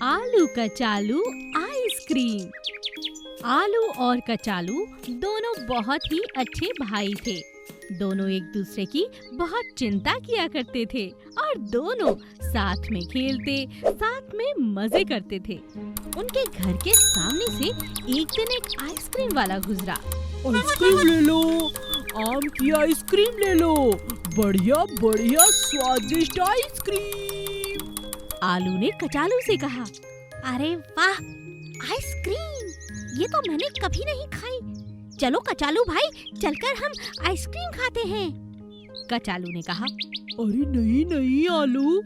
आलू कचालू आइसक्रीम। आलू और कचालू दोनों बहुत ही अच्छे भाई थे। दोनों एक दूसरे की बहुत चिंता किया करते थे और दोनों साथ में खेलते, साथ में मजे करते थे। उनके घर के सामने से एक दिन एक आइसक्रीम वाला गुजरा। आइसक्रीम ले लो, आम की आइसक्रीम ले लो, बढ़िया बढ़िया स्वादिष्ट आइसक्रीम। आलू ने कचालू से कहा, अरे वाह, आइसक्रीम! ये तो मैंने कभी नहीं खाई। चलो कचालू भाई, चलकर हम आइसक्रीम खाते हैं। कचालू ने कहा, अरे नहीं नहीं आलू,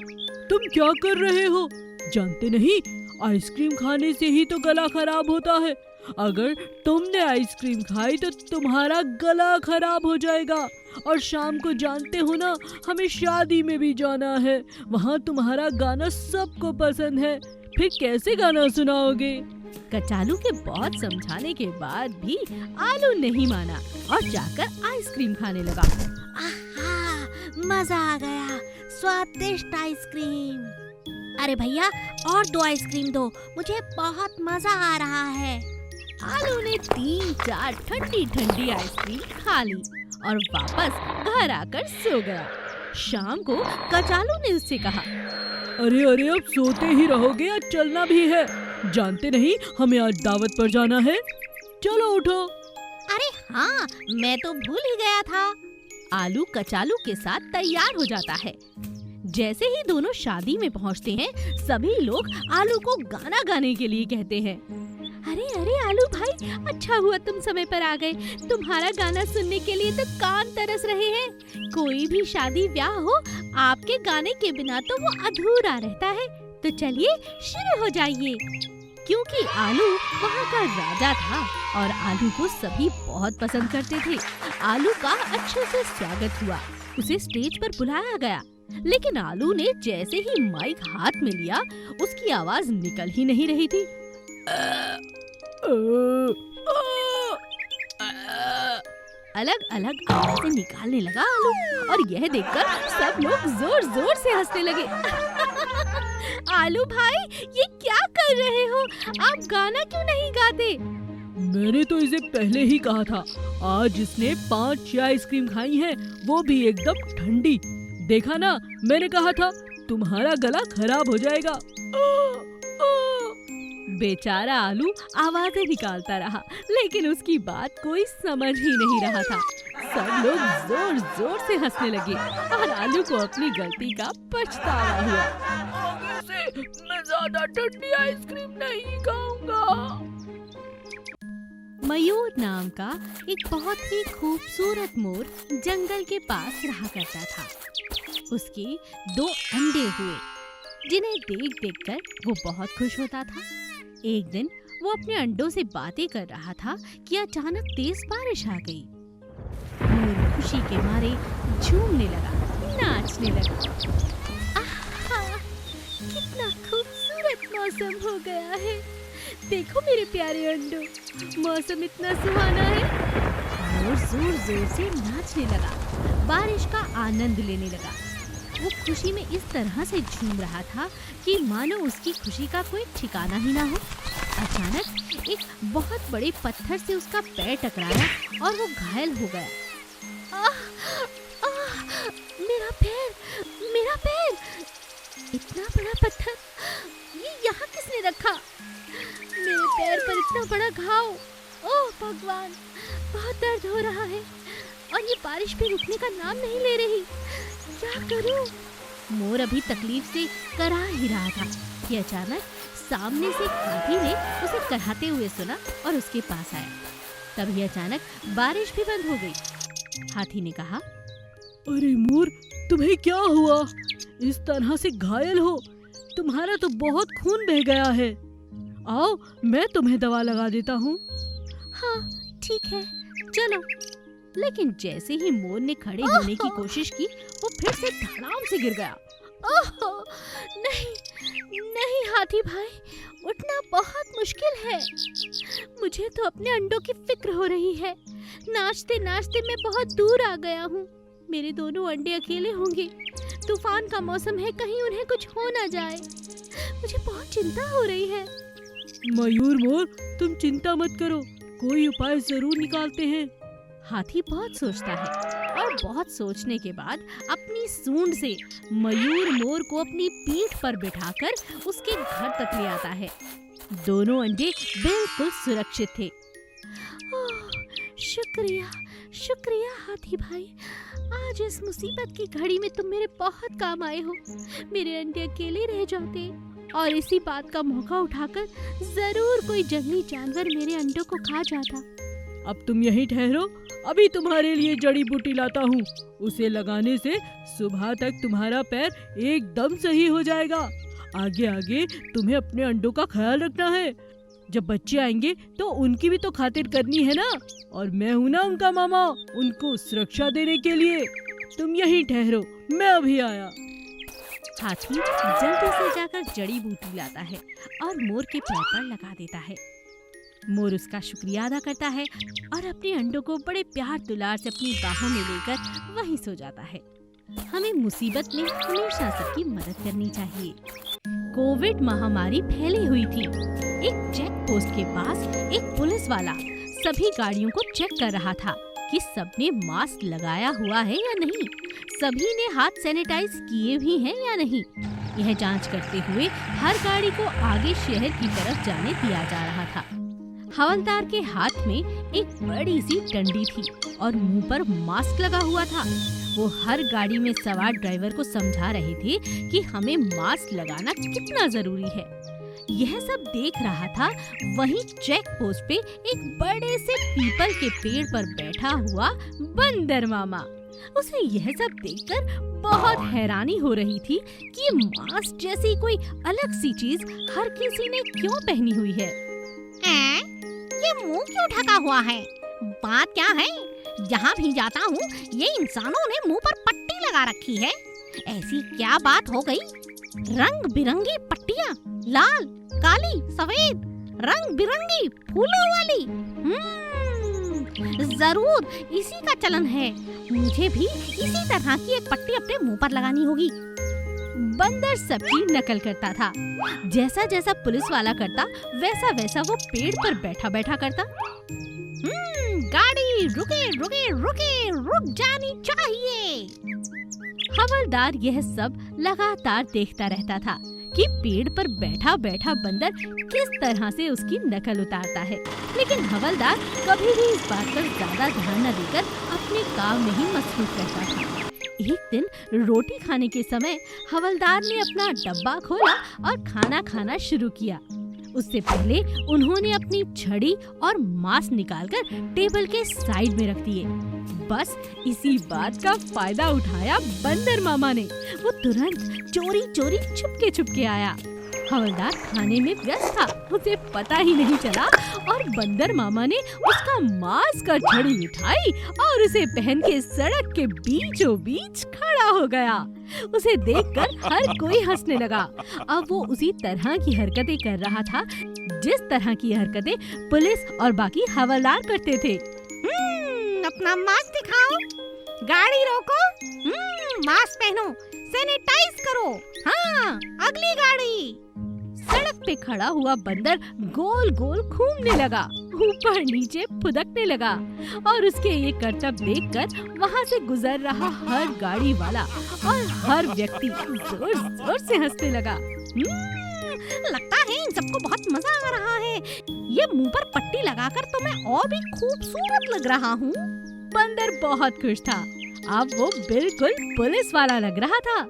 तुम क्या कर रहे हो? जानते नहीं, आइसक्रीम खाने से ही तो गला खराब होता है। अगर तुमने आइसक्रीम खाई तो तुम्हारा गला खराब हो जाएगा। और शाम को जानते हो ना, हमें शादी में भी जाना है। वहाँ तुम्हारा गाना सबको पसंद है, फिर कैसे गाना सुनाओगे? कचालू के बहुत समझाने के बाद भी आलू नहीं माना और जाकर आइसक्रीम खाने लगा। आहा, मजा आ गया, स्वादिष्ट आइसक्रीम। अरे भैया, और 2 आइसक्रीम दो, मुझे बहुत मजा आ रहा है। आलू ने 3-4 ठंडी ठंडी आइसक्रीम खा ली और वापस घर आकर सो गया। शाम को कचालू ने उससे कहा, अरे अरे, अब सोते ही रहोगे या चलना भी है? जानते नहीं, हमें आज दावत पर जाना है। चलो उठो। अरे हाँ, मैं तो भूल ही गया था। आलू कचालू के साथ तैयार हो जाता है। जैसे ही दोनों शादी में पहुंचते हैं, सभी लोग आलू को गाना गाने के लिए कहते हैं। अरे अरे आलू भाई, अच्छा हुआ तुम समय पर आ गए। तुम्हारा गाना सुनने के लिए तो कान तरस रहे हैं। कोई भी शादी ब्याह हो, आपके गाने के बिना तो वो अधूरा रहता है। तो चलिए शुरू हो जाइए। क्योंकि आलू वहाँ का राजा था और आलू को सभी बहुत पसंद करते थे। आलू का अच्छे से स्वागत हुआ, उसे स्टेज पर बुलाया गया। लेकिन आलू ने जैसे ही माइक हाथ में लिया, उसकी आवाज निकल ही नहीं रही थी। अलग अलग आवाजें निकालने लगा आलू, और यह देखकर सब लोग जोर जोर से हंसने लगे। आलू भाई, ये क्या कर रहे हो? आप गाना क्यों नहीं गाते? मैंने तो इसे पहले ही कहा था, आज इसने 5-6 आइसक्रीम खाई हैं, वो भी एकदम ठंडी। देखा ना, मैंने कहा था तुम्हारा गला खराब हो जाएगा। बेचारा आलू आवाजें निकालता रहा, लेकिन उसकी बात कोई समझ ही नहीं रहा था। सब लोग जोर जोर से हंसने लगे और आलू को अपनी गलती का पछतावा हुआ। आगे से मैं ज्यादा ठंडी आइसक्रीम नहीं खाऊंगा। मयूर नाम का एक बहुत ही खूबसूरत मोर जंगल के पास रहा करता था। उसके 2 अंडे हुए, जिन्हें देख देखकर वो बहुत खुश होता था। एक दिन वो अपने अंडों से बातें कर रहा था कि अचानक तेज बारिश आ गई। मोर खुशी के मारे झूमने लगा, नाचने लगा। आहा, कितना खूबसूरत मौसम हो गया है। देखो मेरे प्यारे अंडों, मौसम इतना सुहाना है। मोर जोर जोर से नाचने लगा, बारिश का आनंद लेने लगा। वो खुशी में इस तरह से झूम रहा था कि मानो उसकी खुशी का कोई ठिकाना ही ना हो। अचानक एक बहुत बड़े पत्थर से उसका पैर टकराया और वो घायल हो गया। आह, आह, मेरा पैर, मेरा पैर! इतना बड़ा पत्थर, ये यहाँ किसने रखा? मेरे पैर पर इतना बड़ा घाव! ओह भगवान, बहुत दर्द हो रहा है और ये बारिश भी रुकने का नाम नहीं ले रही। क्या करूं? मोर अभी तकलीफ से कराह ही रहा था कि अचानक सामने से हाथी ने उसे कराहते हुए सुना और उसके पास आया। तभी अचानक बारिश भी बंद हो गई। हाथी ने कहा, अरे मोर, तुम्हें क्या हुआ? इस तरह से घायल हो? तुम्हारा तो बहुत खून बह गया है। आओ, मैं तुम्हें दवा लगा देता हूँ। हाँ ठीक है, चलो। लेकिन जैसे ही मोर ने खड़े होने की कोशिश की, वो फिर से धड़ाम से गिर गया। ओह नहीं नहीं हाथी भाई, उठना बहुत मुश्किल है। मुझे तो अपने अंडों की फिक्र हो रही है। नाचते नाचते मैं बहुत दूर आ गया हूँ। मेरे दोनों अंडे अकेले होंगे। तूफान का मौसम है, कहीं उन्हें कुछ हो ना जाए। मुझे बहुत चिंता हो रही है। मयूर मोर, तुम चिंता मत करो, कोई उपाय जरूर निकालते हैं। हाथी बहुत सोचता है और बहुत सोचने के बाद अपनी सूंड से मयूर मोर को अपनी पीठ पर बिठाकर उसके घर तक ले आता है। दोनों अंडे बिल्कुल सुरक्षित थे। ओह, शुक्रिया शुक्रिया हाथी भाई, आज इस मुसीबत की घड़ी में तुम मेरे बहुत काम आए हो। मेरे अंडे अकेले रह जाते और इसी बात का मौका उठाकर जरूर कोई जंगली जानवर मेरे अंडों को खा जाता। अब तुम यहीं ठहरो, अभी तुम्हारे लिए जड़ी बूटी लाता हूँ। उसे लगाने से सुबह तक तुम्हारा पैर एकदम सही हो जाएगा। आगे आगे तुम्हें अपने अंडों का ख्याल रखना है। जब बच्चे आएंगे तो उनकी भी तो खातिर करनी है ना, और मैं हूँ ना उनका मामा, उनको सुरक्षा देने के लिए। तुम यहीं ठहरो, मैं अभी आया। हाथी जल्दी से जाकर जड़ी बूटी लाता है और मोर के पैर पर लगा देता है। मोर उसका शुक्रिया अदा करता है और अपने अंडों को बड़े प्यार दुलार से अपनी बाहों में लेकर वहीं सो जाता है। हमें मुसीबत में हमेशा सबकी मदद करनी चाहिए। कोविड महामारी फैली हुई थी। एक चेक पोस्ट के पास एक पुलिस वाला सभी गाड़ियों को चेक कर रहा था कि सबने मास्क लगाया हुआ है या नहीं, सभी ने हाथ सैनिटाइज किए भी हैं या नहीं। यह जांच करते हुए हर गाड़ी को आगे शहर की तरफ जाने दिया जा रहा था। हवलदार के हाथ में एक बड़ी सी डंडी थी और मुंह पर मास्क लगा हुआ था। वो हर गाड़ी में सवार ड्राइवर को समझा रहे थे कि हमें मास्क लगाना कितना जरूरी है। यह सब देख रहा था, वहीं चेक पोस्ट पे एक बड़े से पीपल के पेड़ पर बैठा हुआ बंदर मामा। उसे यह सब देखकर बहुत हैरानी हो रही थी कि मास्क जैसी कोई अलग सी चीज हर किसी ने क्यों पहनी हुई है। ये मुंह क्यों ढका हुआ है? बात क्या है? जहाँ भी जाता हूँ ये इंसानों ने मुंह पर पट्टी लगा रखी है। ऐसी क्या बात हो गई? रंग बिरंगी पट्टियाँ, लाल, काली, सफेद, रंग बिरंगी फूलों वाली। जरूर इसी का चलन है। मुझे भी इसी तरह की एक पट्टी अपने मुंह पर लगानी होगी। बंदर सबकी नकल करता था। जैसा जैसा पुलिस वाला करता वैसा वैसा वो पेड़ पर बैठा बैठा करता। गाड़ी रुके रुके रुके, रुक जानी चाहिए। हवलदार यह सब लगातार देखता रहता था कि पेड़ पर बैठा बैठा बंदर किस तरह से उसकी नकल उतारता है, लेकिन हवलदार कभी भी इस बात पर ज्यादा ध्यान न देकर अपने काम में ही मसरूफ रहता था। एक दिन रोटी खाने के समय हवलदार ने अपना डब्बा खोला और खाना खाना शुरू किया। उससे पहले उन्होंने अपनी छड़ी और मास्क निकालकर टेबल के साइड में रख दिए। बस इसी बात का फायदा उठाया बंदर मामा ने। वो तुरंत चोरी चोरी छुपके आया। हवलदार खाने में व्यस्त था, उसे पता ही नहीं चला और बंदर मामा ने उसका मास्क और छड़ी उठाई और उसे पहन के सड़क के बीचों बीच खड़ा हो गया। उसे देखकर हर कोई हंसने लगा। अब वो उसी तरह की हरकतें कर रहा था जिस तरह की हरकतें पुलिस और बाकी हवलदार करते थे। अपना मास्क दिखाओ, गाड़ी रोको, मास्क पहनो, सैनिटाइज करो। हाँ, अगली गाड़ी। सड़क पे खड़ा हुआ बंदर गोल गोल घूमने लगा, ऊपर नीचे फुदकने लगा और उसके ये करतब देखकर वहाँ से गुजर रहा हर गाड़ी वाला और हर व्यक्ति जोर जोर से हंसने लगा। लगता है इन सबको बहुत मजा आ रहा है। ये मुंह पर पट्टी लगाकर तो मैं और भी खूबसूरत लग रहा हूँ। बंदर बहुत खुश था। अब वो बिल्कुल पुलिस वाला लग रहा था।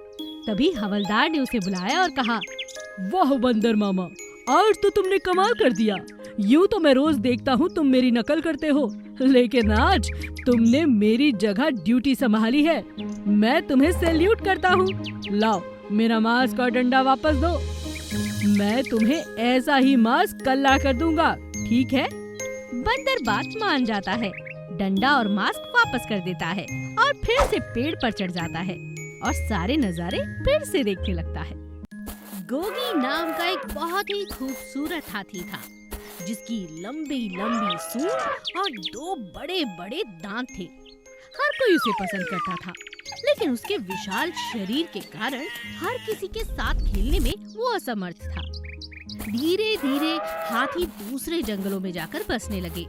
तभी हवलदार ने उसे बुलाया और कहा, वाह बंदर मामा, आज तो तुमने कमाल कर दिया। यूँ तो मैं रोज देखता हूँ तुम मेरी नकल करते हो, लेकिन आज तुमने मेरी जगह ड्यूटी संभाली है। मैं तुम्हें सैल्यूट करता हूँ। लाओ मेरा मास्क और डंडा वापस दो। मैं तुम्हें ऐसा ही मास्क कल ला कर दूंगा, ठीक है? बंदर बात मान जाता है, डंडा और मास्क वापस कर देता है और फिर से पेड़ पर चढ़ जाता है और सारे नजारे फिर से देखने लगता है। गोगी नाम का एक बहुत ही खूबसूरत हाथी था, जिसकी लंबी लंबी सूंड और 2 बड़े बड़े दांत थे। हर कोई उसे पसंद करता था। लेकिन उसके विशाल शरीर के कारण हर किसी के साथ खेलने में वो असमर्थ था। धीरे धीरे हाथी दूसरे जंगलों में जाकर बसने लगे।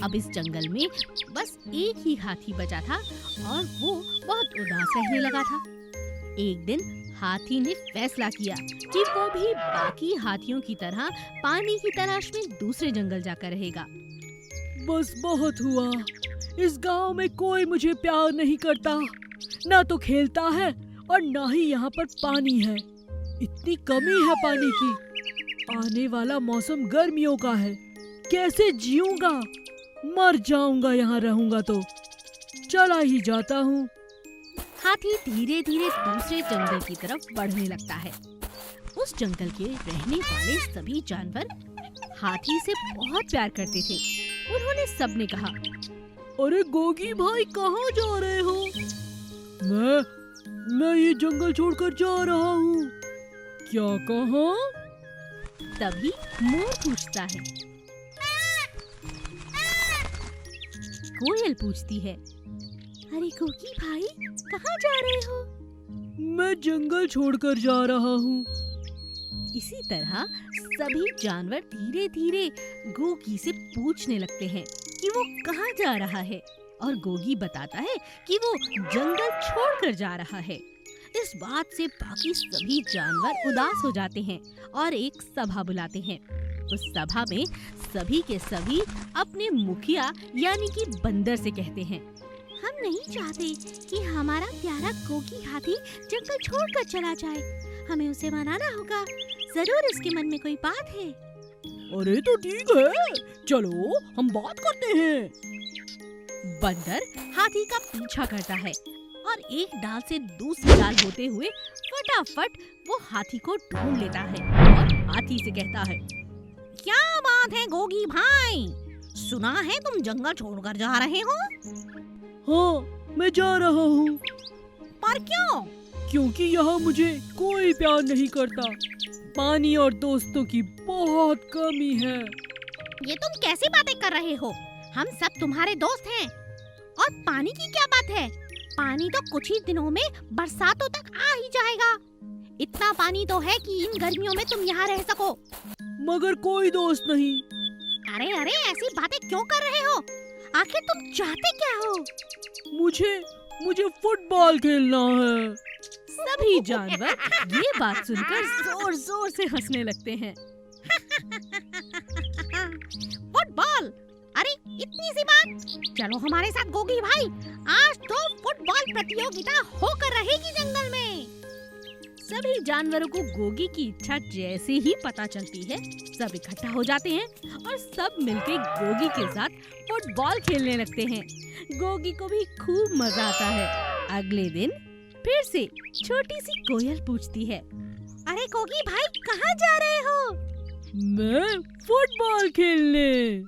अब इस जंगल में बस एक ही हाथी बचा था और वो बहुत उदास रहने लगा था। एक दिन हाथी ने फैसला किया कि वो भी बाकी हाथियों की तरह पानी की तलाश में दूसरे जंगल जाकर रहेगा। बस बहुत हुआ। इस गांव में कोई मुझे प्यार नहीं करता, ना तो खेलता है और ना ही यहाँ पर पानी है। इतनी कमी है पानी की। आने वाला मौसम गर्मियों का है, कैसे जीऊंगा? मर जाऊंगा यहाँ रहूंगा तो। चला ही जाता हूँ। हाथी धीरे धीरे दूसरे जंगल की तरफ बढ़ने लगता है। उस जंगल के रहने वाले सभी जानवर हाथी से बहुत प्यार करते थे। उन्होंने सबने कहा, अरे गोगी भाई कहाँ जा रहे हो? मैं ये जंगल छोड़कर जा रहा हूँ। क्या कहा? तभी मोर पूछता है। कोयल पूछती है, अरे गोगी भाई कहाँ जा रहे हो? मैं जंगल छोड़कर जा रहा हूँ। इसी तरह सभी जानवर धीरे धीरे गोगी से पूछने लगते हैं कि वो कहाँ जा रहा है, और गोगी बताता है कि वो जंगल छोड़कर जा रहा है। इस बात से बाकी सभी जानवर उदास हो जाते हैं और एक सभा बुलाते हैं। उस सभा में सभी के सभी अपने मुखिया यानी कि बंदर से कहते हैं, हम नहीं चाहते कि हमारा प्यारा गोगी हाथी जंगल छोड़कर चला जाए। हमें उसे मनाना होगा। जरूर इसके मन में कोई बात है। अरे तो ठीक है, चलो हम बात करते हैं। बंदर हाथी का पीछा करता है और एक डाल से दूसरी डाल होते हुए फटाफट वो हाथी को ढूंढ लेता है और हाथी से कहता है, क्या बात है गोगी भाई? सुना है तुम जंगल छोड़कर जा रहे हो? हाँ, मैं जा रहा हूँ। पर क्यों? क्योंकि यहाँ मुझे कोई प्यार नहीं करता। पानी और दोस्तों की बहुत कमी है। ये तुम कैसी बातें कर रहे हो? हम सब तुम्हारे दोस्त हैं। और पानी की क्या बात है? पानी तो कुछ ही दिनों में बरसातों तक आ ही जाएगा। इतना पानी तो है कि इन गर्मियों में तुम यहाँ रह सको। मगर कोई दोस्त नहीं। अरे अरे ऐसी बातें क्यों कर रहे हो? आखिर तुम चाहते क्या हो? मुझे फुटबॉल खेलना है। सभी जानवर ये बात सुनकर जोर जोर से हंसने लगते हैं। फुटबॉल? अरे इतनी सी बात? चलो हमारे साथ गोगी भाई, आज तो फुटबॉल प्रतियोगिता होकर रहेगी जंगल में। सभी जानवरों को गोगी की इच्छा जैसे ही पता चलती है, सब इकट्ठा हो जाते हैं और सब मिलके गोगी के साथ फुटबॉल खेलने लगते हैं। गोगी को भी खूब मजा आता है। अगले दिन फिर से छोटी सी कोयल पूछती है, अरे गोगी भाई कहाँ जा रहे हो? मैं फुटबॉल खेलने।